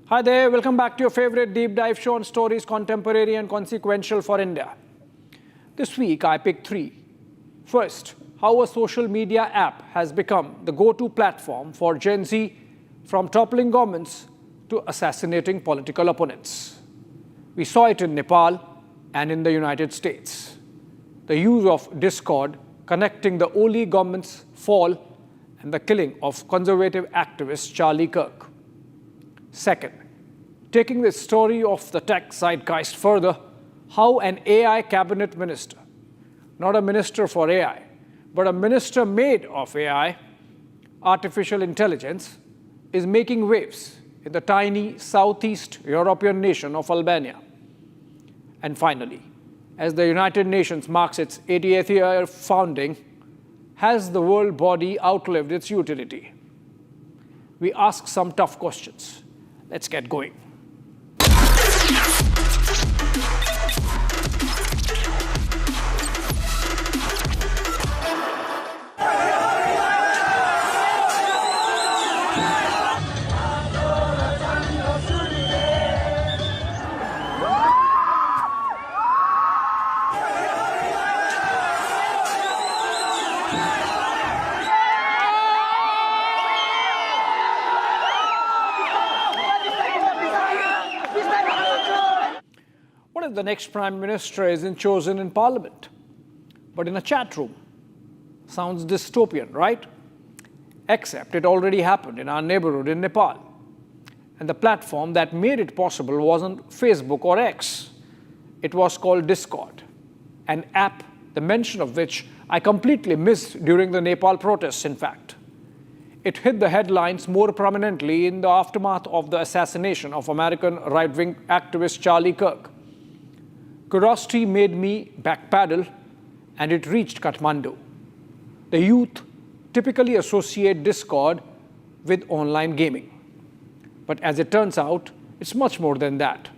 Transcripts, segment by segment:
Hi there, welcome back to your favorite deep dive show on stories contemporary and consequential for India. This week I picked three. First, how a social media app has become the go-to platform for Gen Z, from toppling governments to assassinating political opponents. We saw it in Nepal and in the United States. The use of Discord connecting the Oli government's fall and the killing of conservative activist Charlie Kirk. Second, taking the story of the tech zeitgeist further, how an AI cabinet minister, not a minister for AI, but a minister made of AI, artificial intelligence, is making waves in the tiny Southeast European nation of Albania. And finally, as the United Nations marks its 80th year of founding, has the world body outlived its utility? We ask some tough questions. Let's get going. What if the next prime minister isn't chosen in parliament, but in a chat room? Sounds dystopian, right? Except it already happened in our neighborhood in Nepal. And the platform that made it possible wasn't Facebook or X. It was called Discord, an app, the mention of which I completely missed during the Nepal protests, in fact. It hit the headlines more prominently in the aftermath of the assassination of American right-wing activist Charlie Kirk. Curiosity made me backpedal, and it reached Kathmandu. The youth typically associate Discord with online gaming. But as it turns out, it's much more than that.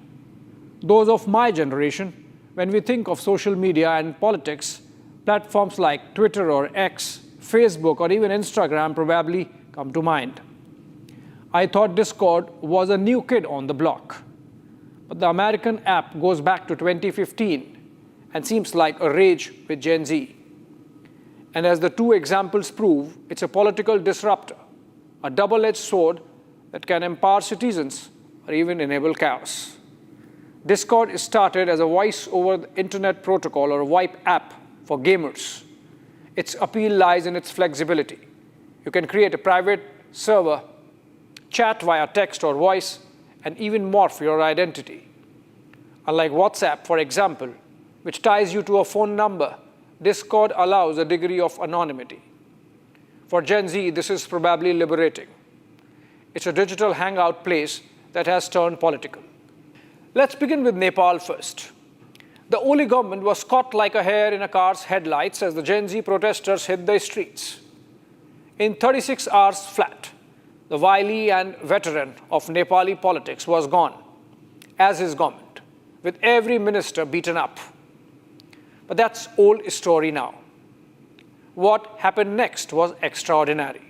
Those of my generation, when we think of social media and politics, platforms like Twitter or X, Facebook, or even Instagram probably come to mind. I thought Discord was a new kid on the block. But the American app goes back to 2015 and seems like a rage with Gen Z. And as the two examples prove, it's a political disruptor, a double-edged sword that can empower citizens or even enable chaos. Discord is started as a voice over the internet protocol or a VoIP app for gamers. Its appeal lies in its flexibility. You can create a private server, chat via text or voice, and even morph your identity. Unlike WhatsApp, for example, which ties you to a phone number, Discord allows a degree of anonymity. For Gen Z, this is probably liberating. It's a digital hangout place that has turned political. Let's begin with Nepal first. The Oli government was caught like a hare in a car's headlights as the Gen Z protesters hit the streets. In 36 hours flat, the wily and veteran of Nepali politics was gone, as his government, with every minister beaten up. But that's old story now. What happened next was extraordinary.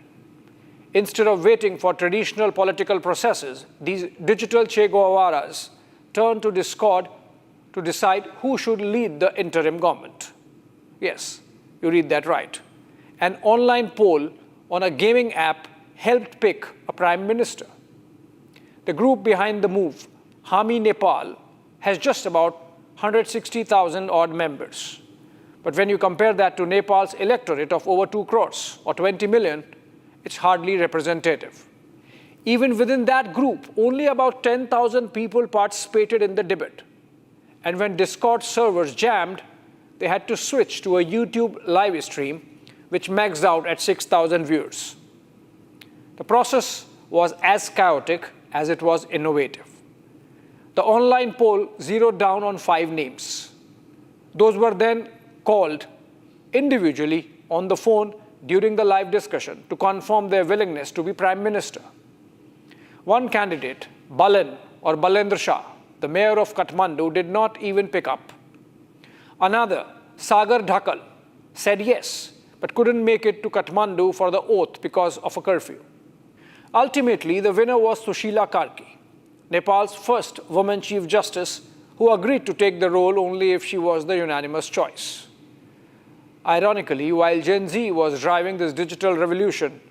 Instead of waiting for traditional political processes, these digital Che Guevaras turned to Discord to decide who should lead the interim government. Yes, you read that right. An online poll on a gaming app helped pick a prime minister. The group behind the move, Hami Nepal, has just about 160,000 odd members. But when you compare that to Nepal's electorate of over 2 crores or 20 million, it's hardly representative. Even within that group, only about 10,000 people participated in the debate. And when Discord servers jammed, they had to switch to a YouTube live stream, which maxed out at 6,000 viewers. The process was as chaotic as it was innovative. The online poll zeroed down on 5 names. Those were then called individually on the phone during the live discussion to confirm their willingness to be prime minister. One candidate, Balan or Balendra Shah, the mayor of Kathmandu, did not even pick up. Another, Sagar Dhakal, said yes, but couldn't make it to Kathmandu for the oath because of a curfew. Ultimately, the winner was Sushila Karki, Nepal's first woman Chief Justice, who agreed to take the role only if she was the unanimous choice. Ironically, while Gen Z was driving this digital revolution,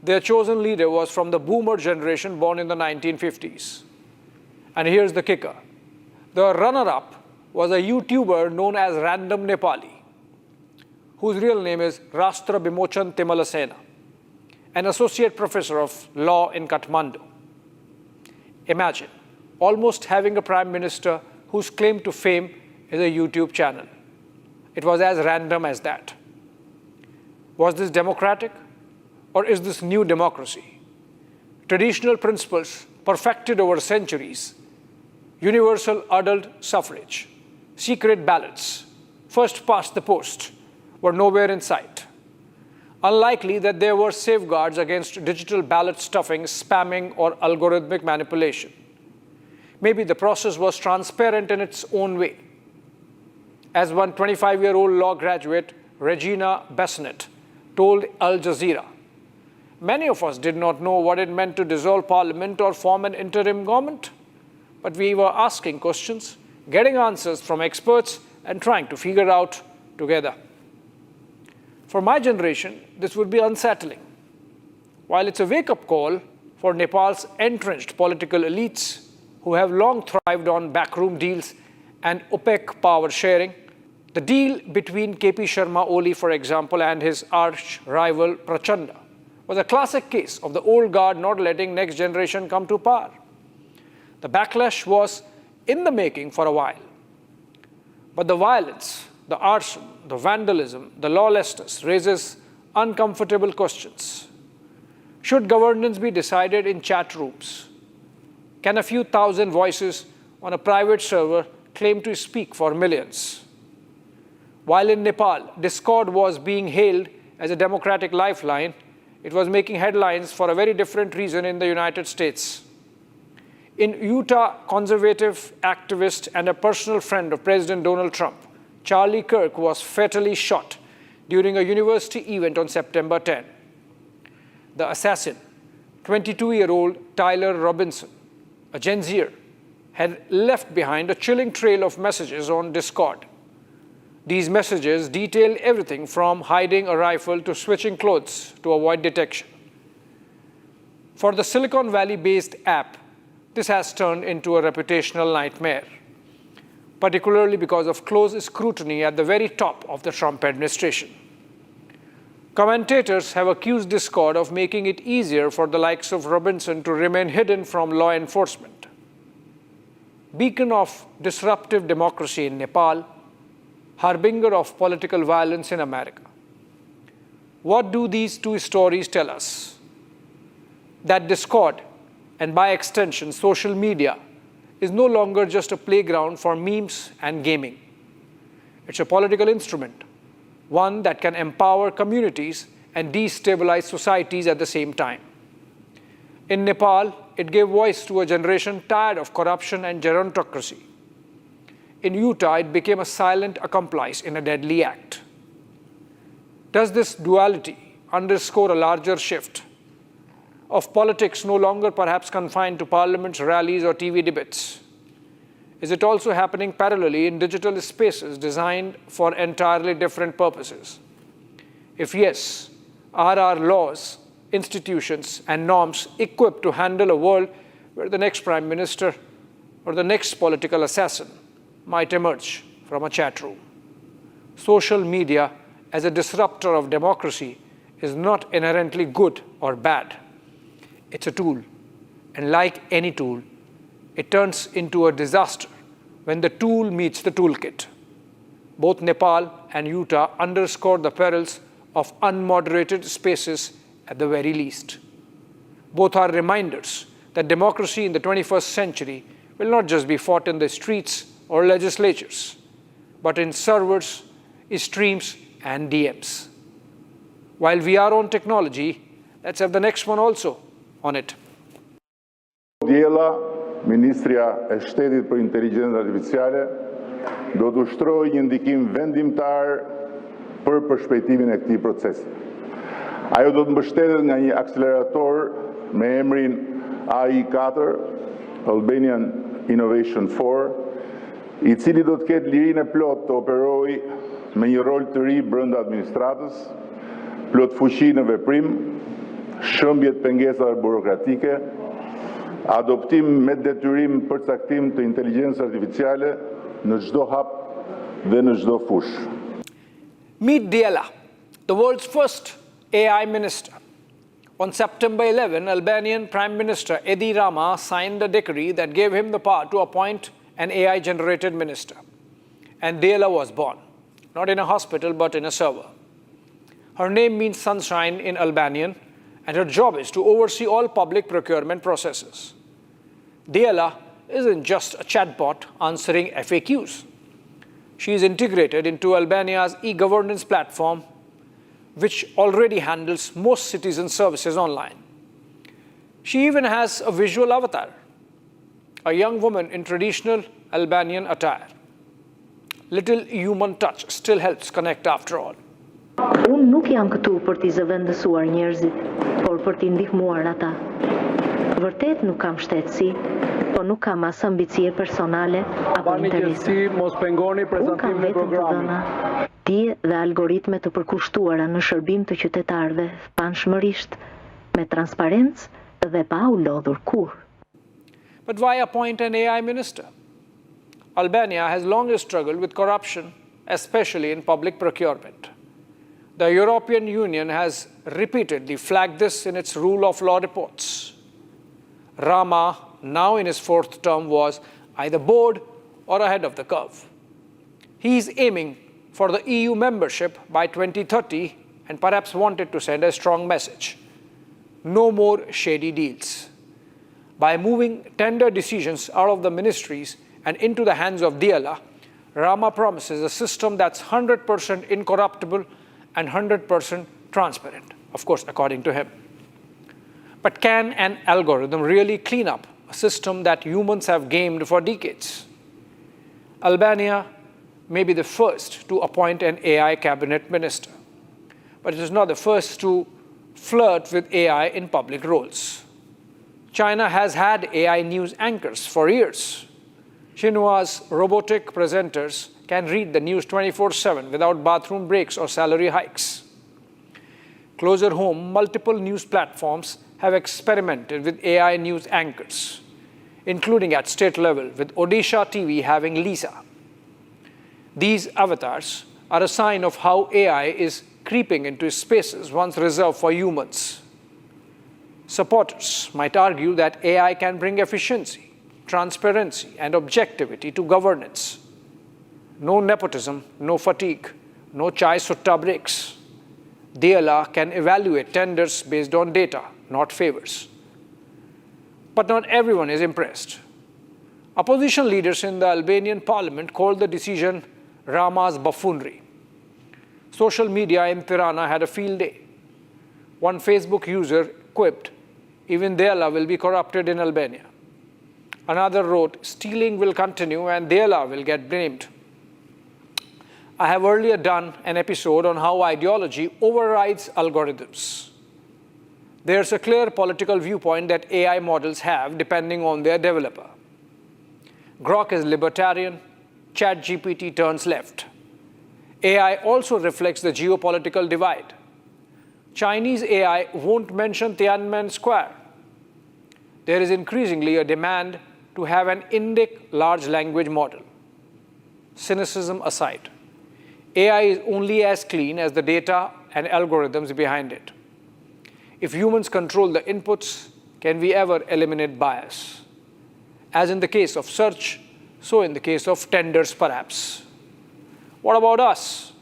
their chosen leader was from the boomer generation born in the 1950s. And here's the kicker. The runner-up was a YouTuber known as Random Nepali, whose real name is Rastra Bimochan Timalasena, an associate professor of law in Kathmandu. Imagine almost having a prime minister whose claim to fame is a YouTube channel. It was as random as that. Was this democratic, or is this new democracy? Traditional principles perfected over centuries, universal adult suffrage, secret ballots, first past the post, were nowhere in sight. Unlikely that there were safeguards against digital ballot stuffing, spamming, or algorithmic manipulation. Maybe the process was transparent in its own way. As one 25-year-old law graduate, Regina Besnet, told Al Jazeera, many of us did not know what it meant to dissolve parliament or form an interim government, but we were asking questions, getting answers from experts, and trying to figure out together. For my generation, this would be unsettling. While it's a wake-up call for Nepal's entrenched political elites who have long thrived on backroom deals and opaque power sharing, the deal between KP Sharma Oli, for example, and his arch-rival Prachanda was a classic case of the old guard not letting next generation come to power. The backlash was in the making for a while. But the violence, the arson, the vandalism, the lawlessness raises uncomfortable questions. Should governance be decided in chat rooms? Can a few thousand voices on a private server claim to speak for millions? While in Nepal, Discord was being hailed as a democratic lifeline, it was making headlines for a very different reason in the United States. In Utah, conservative activist and a personal friend of President Donald Trump, Charlie Kirk, was fatally shot during a university event on September 10. The assassin, 22-year-old Tyler Robinson, a Gen Zer, had left behind a chilling trail of messages on Discord. These messages detailed everything from hiding a rifle to switching clothes to avoid detection. For the Silicon Valley-based app, this has turned into a reputational nightmare, particularly because of close scrutiny at the very top of the Trump administration. Commentators have accused Discord of making it easier for the likes of Robinson to remain hidden from law enforcement. Beacon of disruptive democracy in Nepal, harbinger of political violence in America. What do these two stories tell us? That Discord, and by extension social media, is no longer just a playground for memes and gaming. It's a political instrument, one that can empower communities and destabilize societies at the same time. In Nepal, it gave voice to a generation tired of corruption and gerontocracy. In Utah, it became a silent accomplice in a deadly act. Does this duality underscore a larger shift of politics no longer perhaps confined to parliaments, rallies, or TV debates? Is it also happening parallelly in digital spaces designed for entirely different purposes? If yes, are our laws, institutions, and norms equipped to handle a world where the next prime minister or the next political assassin might emerge from a chat room? Social media as a disruptor of democracy is not inherently good or bad. It's a tool, and like any tool, it turns into a disaster when the tool meets the toolkit. Both Nepal and Utah underscore the perils of unmoderated spaces at the very least. Both are reminders that democracy in the 21st century will not just be fought in the streets or legislatures, but in servers, streams, and DMs. While we are on technology, let's have the next one also on it. Djela, Ministrja e Shtetit për Inteligjencën Artificiale, do të ushtrojë një ndikim vendimtar për përshpejtimin e këtij procesi. Ajo do të mbështetet nga një akselerator me emrin AI4, Albanian Innovation 4, I cili do të ketë lirinë e plot të operojë me një rol të ri brenda administratës, plot fuqi në veprim, shëmbje të pengesave burokratike, adoptim me detyrim përcaktim të inteligjencës artificiale në çdo hap dhe në çdo fush. Meet Diela, the world's first AI minister. On September 11, Albanian Prime Minister Edi Rama signed a decree that gave him the power to appoint an AI-generated minister. And Diela was born, not in a hospital, but in a server. Her name means sunshine in Albanian, and her job is to oversee all public procurement processes. Diela isn't just a chatbot answering FAQs. She is integrated into Albania's e-governance platform, which already handles most citizen services online. She even has a visual avatar, a young woman in traditional Albanian attire. Little human touch still helps connect after all. Unë nuk jam këtu për t'i zëvendësuar njerëzit, por për t'i ndihmuar ata. Vërtet nuk kam shtetësi, po nuk kam as ambicie personale apo interese. Unë kam vetëm të dhëna, dije dhe algoritme të përkushtuara në shërbim të qytetarëve, panshmërisht, me transparencë dhe pa u lodhur kurrë. But why appoint an AI minister? Albania has long struggled with corruption, especially in public procurement. The European Union has repeatedly flagged this in its rule of law reports. Rama, now in his fourth term, was either bored or ahead of the curve. He is aiming for the EU membership by 2030 and perhaps wanted to send a strong message. No more shady deals. By moving tender decisions out of the ministries and into the hands of Diela, Rama promises a system that's 100% incorruptible and 100% transparent, of course, according to him. But can an algorithm really clean up a system that humans have gamed for decades? Albania may be the first to appoint an AI cabinet minister, but it is not the first to flirt with AI in public roles. China has had AI news anchors for years. Xinhua's robotic presenters can read the news 24/7 without bathroom breaks or salary hikes. Closer home, multiple news platforms have experimented with AI news anchors, including at state level, with Odisha TV having Lisa. These avatars are a sign of how AI is creeping into spaces once reserved for humans. Supporters might argue that AI can bring efficiency, transparency, and objectivity to governance. No nepotism, no fatigue, no chai sutta breaks. Diela can evaluate tenders based on data, not favors. But not everyone is impressed. Opposition leaders in the Albanian parliament called the decision Rama's buffoonery. Social media in Tirana had a field day. One Facebook user quipped, "Even Diela will be corrupted in Albania." Another wrote, "Stealing will continue and Diela will get blamed." I have earlier done an episode on how ideology overrides algorithms. There's a clear political viewpoint that AI models have depending on their developer. Grok is libertarian, ChatGPT turns left. AI also reflects the geopolitical divide. Chinese AI won't mention Tiananmen Square. There is increasingly a demand to have an Indic large language model. Cynicism aside, AI is only as clean as the data and algorithms behind it. If humans control the inputs, can we ever eliminate bias? As in the case of search, so in the case of tenders, perhaps. What about us?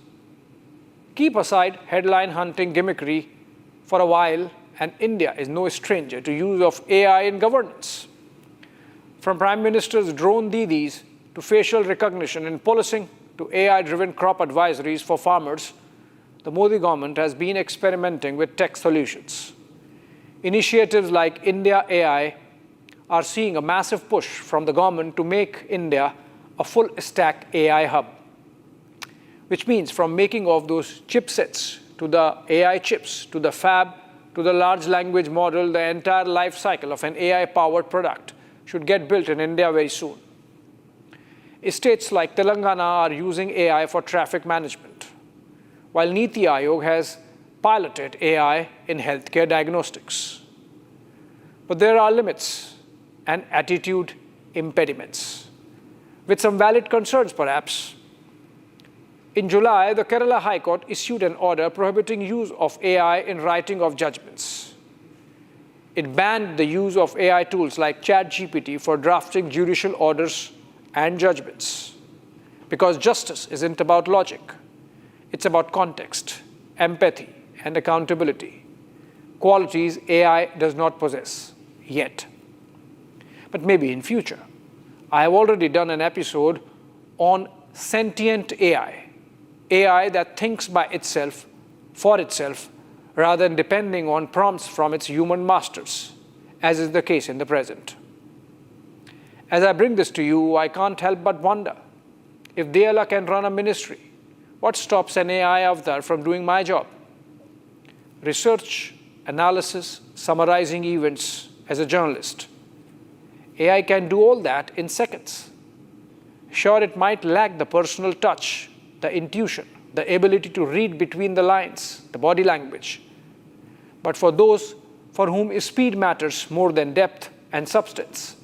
Keep aside headline hunting gimmickry for a while, and India is no stranger to use of AI in governance. From Prime Minister's drone Didis to facial recognition in policing to AI-driven crop advisories for farmers, the Modi government has been experimenting with tech solutions. Initiatives like India AI are seeing a massive push from the government to make India a full-stack AI hub, which means from making of those chipsets to the AI chips, to the fab, to the large language model, the entire life cycle of an AI-powered product should get built in India very soon. States like Telangana are using AI for traffic management, while Niti Aayog has piloted AI in healthcare diagnostics. But there are limits and attitude impediments, with some valid concerns perhaps. In July, the Kerala High Court issued an order prohibiting use of AI in writing of judgments. It banned the use of AI tools like ChatGPT for drafting judicial orders and judgments, because justice isn't about logic. It's about context, empathy, and accountability, qualities AI does not possess yet. But maybe in future. I have already done an episode on sentient AI, AI that thinks by itself, for itself, rather than depending on prompts from its human masters, as is the case in the present. As I bring this to you, I can't help but wonder, if Diyala can run a ministry, what stops an AI avatar from doing my job? Research, analysis, summarizing events as a journalist. AI can do all that in seconds. Sure, it might lack the personal touch, the intuition, the ability to read between the lines, the body language. But for those for whom speed matters more than depth and substance,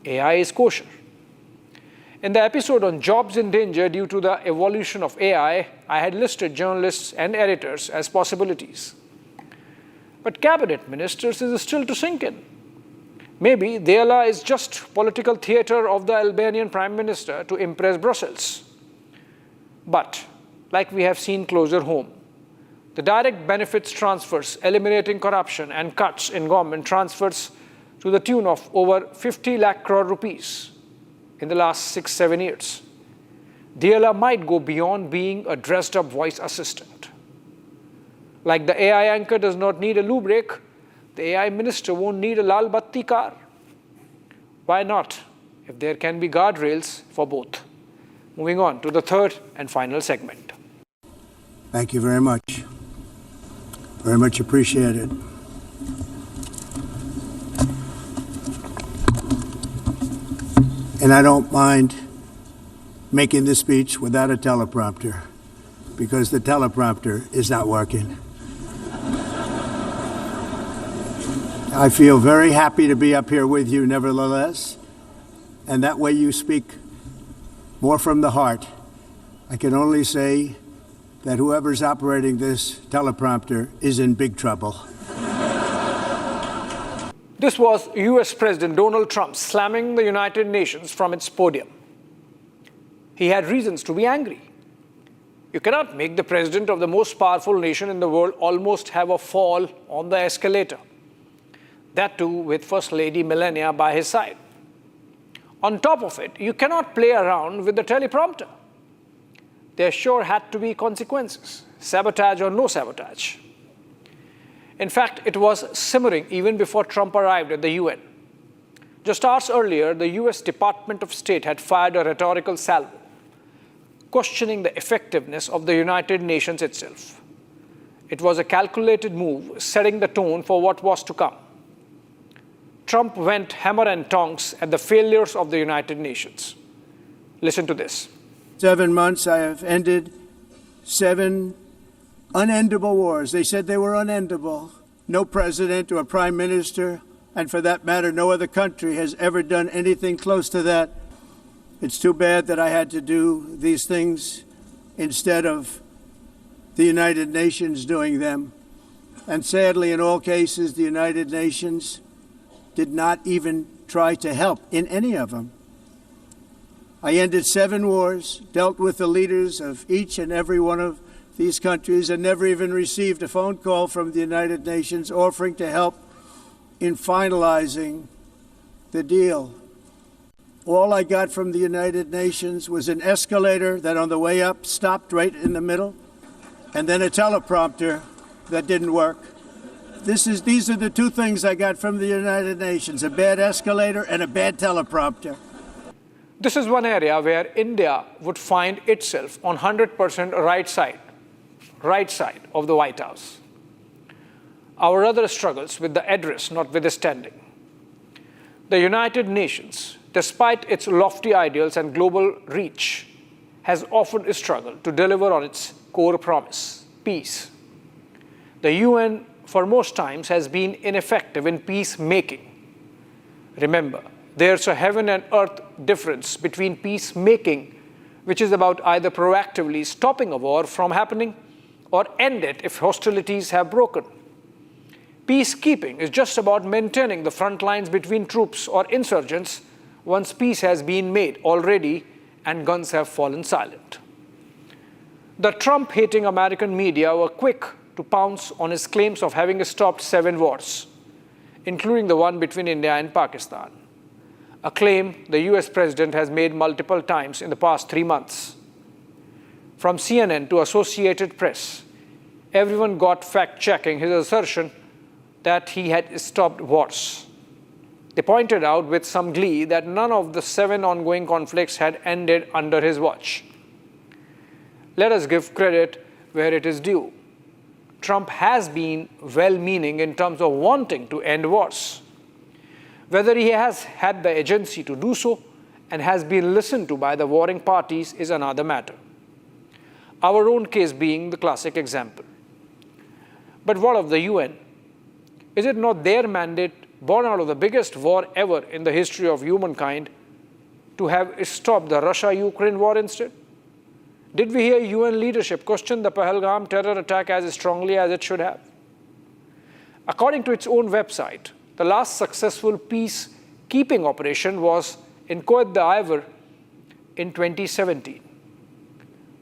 AI is kosher. In the episode on jobs in danger due to the evolution of AI, I had listed journalists and editors as possibilities. But cabinet ministers is still to sink in. Maybe Diyala is just political theatre of the Albanian Prime Minister to impress Brussels. But, like we have seen closer home, the direct benefits transfers, eliminating corruption and cuts in government transfers to the tune of over 50 lakh crore rupees in the last 6-7 years. Diyala might go beyond being a dressed-up voice assistant. Like the AI anchor does not need a loo break, the AI minister won't need a lal batti car. Why not, if there can be guardrails for both? Moving on to the third and final segment. Thank you very much. Very much appreciated. And I don't mind making this speech without a teleprompter, because the teleprompter is not working. I feel very happy to be up here with you nevertheless, and that way you speak more from the heart. I can only say that whoever's operating this teleprompter is in big trouble. This was US President Donald Trump slamming the United Nations from its podium. He had reasons to be angry. You cannot make the president of the most powerful nation in the world almost have a fall on the escalator. That too with First Lady Melania by his side. On top of it, you cannot play around with the teleprompter. There sure had to be consequences, sabotage or no sabotage. In fact, it was simmering even before Trump arrived at the UN. Just hours earlier, the US Department of State had fired a rhetorical salvo, questioning the effectiveness of the United Nations itself. It was a calculated move, setting the tone for what was to come. Trump went hammer and tongs at the failures of the United Nations. Listen to this. 7 months, I have ended 7 unendable wars. They said they were unendable. No president or prime minister, and for that matter, no other country has ever done anything close to that. It's too bad that I had to do these things instead of the United Nations doing them. And sadly, in all cases, the United Nations did not even try to help in any of them. I ended 7 wars, dealt with the leaders of each and every one of these countries, and never even received a phone call from the United Nations offering to help in finalizing the deal. All I got from the United Nations was an escalator that on the way up stopped right in the middle, and then a teleprompter that didn't work. These are the 2 things I got from the United Nations, a bad escalator and a bad teleprompter. This is one area where India would find itself on 100% right side of the White House. Our other struggles with the address notwithstanding. The United Nations, despite its lofty ideals and global reach, has often struggled to deliver on its core promise, peace. The UN, for most times, has been ineffective in peacemaking. Remember, there's a heaven and earth difference between peacemaking, which is about either proactively stopping a war from happening or end it if hostilities have broken. Peacekeeping is just about maintaining the front lines between troops or insurgents once peace has been made already and guns have fallen silent. The Trump-hating American media were quick to pounce on his claims of having stopped 7 wars, including the one between India and Pakistan, a claim the US president has made multiple times in the past 3 months. From CNN to Associated Press, everyone got fact-checking his assertion that he had stopped wars. They pointed out with some glee that none of the 7 ongoing conflicts had ended under his watch. Let us give credit where it is due. Trump has been well-meaning in terms of wanting to end wars. Whether he has had the agency to do so and has been listened to by the warring parties is another matter. Our own case being the classic example. But what of the UN? Is it not their mandate, born out of the biggest war ever in the history of humankind, to have stopped the Russia-Ukraine war instead? Did we hear UN leadership question the Pahalgam terror attack as strongly as it should have? According to its own website, the last successful peacekeeping operation was in Cote d'Ivoire in 2017.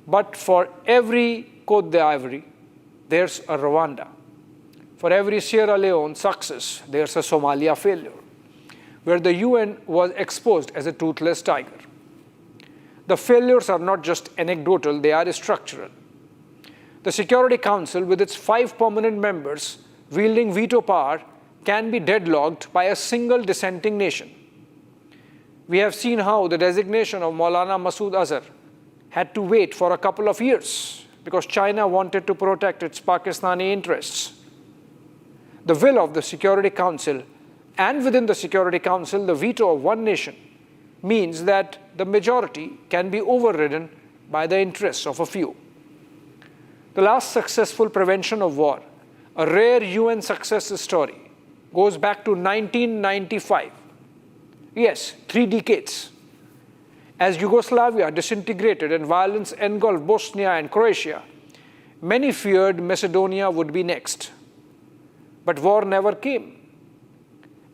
But for every Cote d'Ivoire, there's a Rwanda. For every Sierra Leone success, there's a Somalia failure, where the UN was exposed as a toothless tiger. The failures are not just anecdotal, they are structural. The Security Council, with its 5 permanent members wielding veto power, can be deadlocked by a single dissenting nation. We have seen how the designation of Maulana Masood Azhar had to wait for a couple of years because China wanted to protect its Pakistani interests. The will of the Security Council, and within the Security Council, the veto of one nation, means that the majority can be overridden by the interests of a few. The last successful prevention of war, a rare UN success story, goes back to 1995. Yes, 3 decades. As Yugoslavia disintegrated and violence engulfed Bosnia and Croatia, many feared Macedonia would be next. But war never came.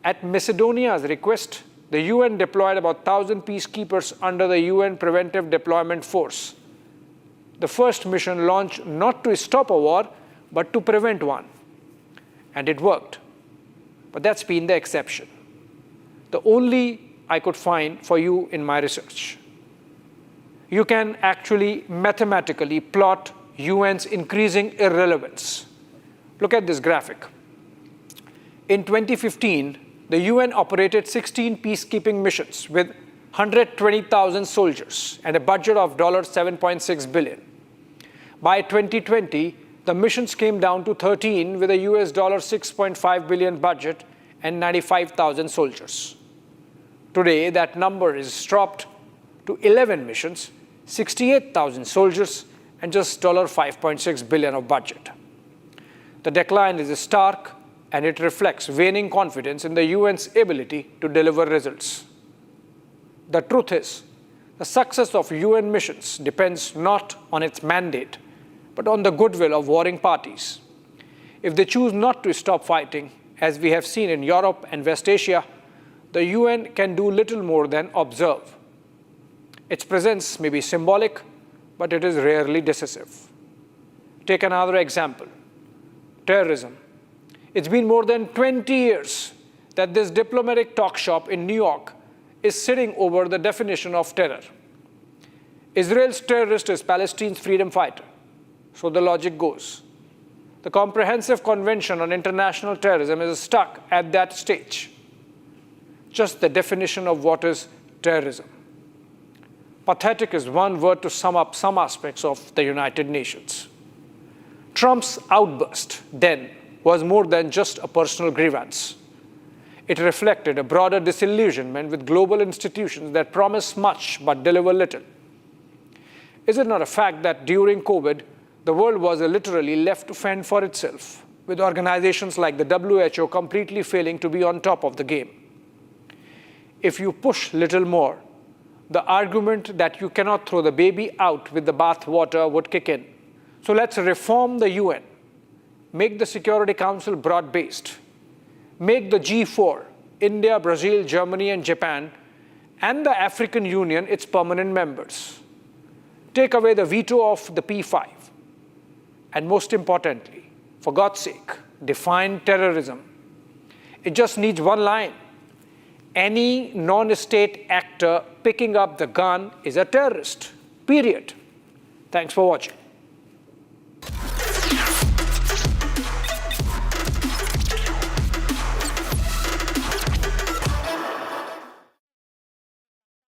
At Macedonia's request, the UN deployed about 1,000 peacekeepers under the UN Preventive Deployment Force. The first mission launched not to stop a war, but to prevent one. And it worked. But that's been the exception. The only I could find for you in my research. You can actually mathematically plot UN's increasing irrelevance. Look at this graphic. In 2015, the UN operated 16 peacekeeping missions with 120,000 soldiers and a budget of $7.6 billion. By 2020, the missions came down to 13 with a US $6.5 billion budget and 95,000 soldiers. Today, that number is dropped to 11 missions, 68,000 soldiers, and just $5.6 billion of budget. The decline is stark, and it reflects waning confidence in the UN's ability to deliver results. The truth is, the success of UN missions depends not on its mandate, but on the goodwill of warring parties. If they choose not to stop fighting, as we have seen in Europe and West Asia, the UN can do little more than observe. Its presence may be symbolic, but it is rarely decisive. Take another example, terrorism. It's been more than 20 years that this diplomatic talk shop in New York is sitting over the definition of terror. Israel's terrorist is Palestine's freedom fighter. So the logic goes. The Comprehensive Convention on International Terrorism is stuck at that stage. Just the definition of what is terrorism. Pathetic is one word to sum up some aspects of the United Nations. Trump's outburst then was more than just a personal grievance. It reflected a broader disillusionment with global institutions that promise much but deliver little. Is it not a fact that during COVID, the world was literally left to fend for itself, with organizations like the WHO completely failing to be on top of the game? If you push little more, the argument that you cannot throw the baby out with the bathwater would kick in. So let's reform the UN, make the Security Council broad-based, make the G4, India, Brazil, Germany, and Japan, and the African Union its permanent members. Take away the veto of the P5. And most importantly, for God's sake, define terrorism. It just needs one line. Any non-state actor picking up the gun is a terrorist, period. Thanks for watching.